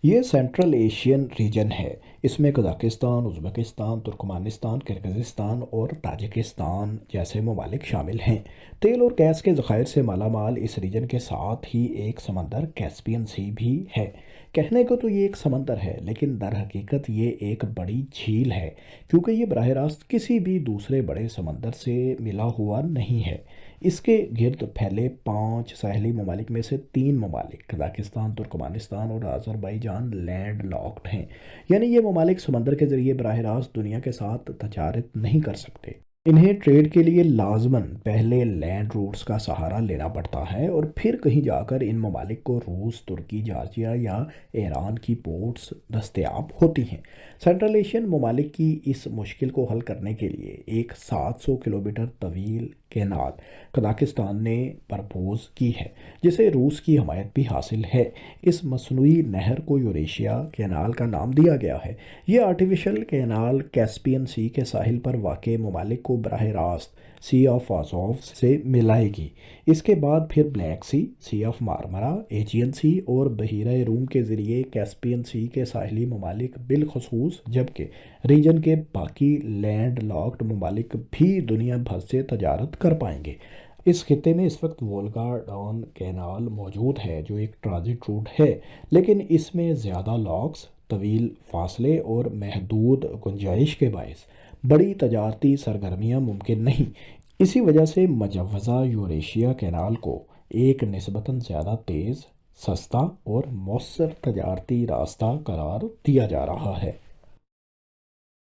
یہ central Asian region ہے۔ اس میں قزاقستان، ازبکستان، ترکمانستان، کرغزستان اور تاجکستان جیسے ممالک شامل ہیں۔ تیل اور گیس کے ذخائر سے مالا مال اس ریجن کے ساتھ ہی ایک سمندر کیسپین سی بھی ہے۔ کہنے کو تو یہ ایک سمندر ہے، لیکن در حقیقت یہ ایک بڑی جھیل ہے، کیونکہ یہ براہ راست کسی بھی دوسرے بڑے سمندر سے ملا ہوا نہیں ہے۔ اس کے گرد پھیلے 5 ساحلی ممالک میں سے 3 ممالک قزاقستان، ترکمانستان اور آذربائیجان لینڈ لاکڈ ہیں، یعنی یہ ممالک سمندر کے ذریعے براہ راست دنیا کے ساتھ تجارت نہیں کر سکتے۔ انہیں ٹریڈ کے لیے لازماً پہلے لینڈ روٹس کا سہارا لینا پڑتا ہے اور پھر کہیں جا کر ان ممالک کو روس، ترکی، جارجیا یا ایران کی پورٹس دستیاب ہوتی ہیں۔ سینٹرل ایشین ممالک کی اس مشکل کو حل کرنے کے لیے ایک 700 کلومیٹر طویل کینال قزاقستان نے پرپوز کی ہے، جسے روس کی حمایت بھی حاصل ہے۔ اس مصنوعی نہر کو یوریشیا کینال کا نام دیا گیا ہے۔ یہ آرٹیفیشل کینال کیسپین سی کے ساحل پر واقع ممالک کو براہ راست سی آف آزوف سے ملائے گی۔ اس کے بعد پھر بلیک سی، سی آف مارمرا، ایجین سی اور بحیرہ روم کے ذریعے کیسپین سی کے ساحلی ممالک بالخصوص، جبکہ ریجن کے باقی لینڈ لاکڈ ممالک بھی دنیا بھر سے تجارت کر پائیں گے۔ اس خطے میں اس وقت وولگا ڈان کینال موجود ہے، جو ایک ٹرانزٹ روٹ ہے، لیکن اس میں زیادہ لاکس، طویل فاصلے اور محدود گنجائش کے باعث بڑی تجارتی سرگرمیاں ممکن نہیں۔ اسی وجہ سے مجوزہ یوریشیا کینال کو ایک نسبتاً زیادہ تیز، سستا اور مؤثر تجارتی راستہ قرار دیا جا رہا ہے۔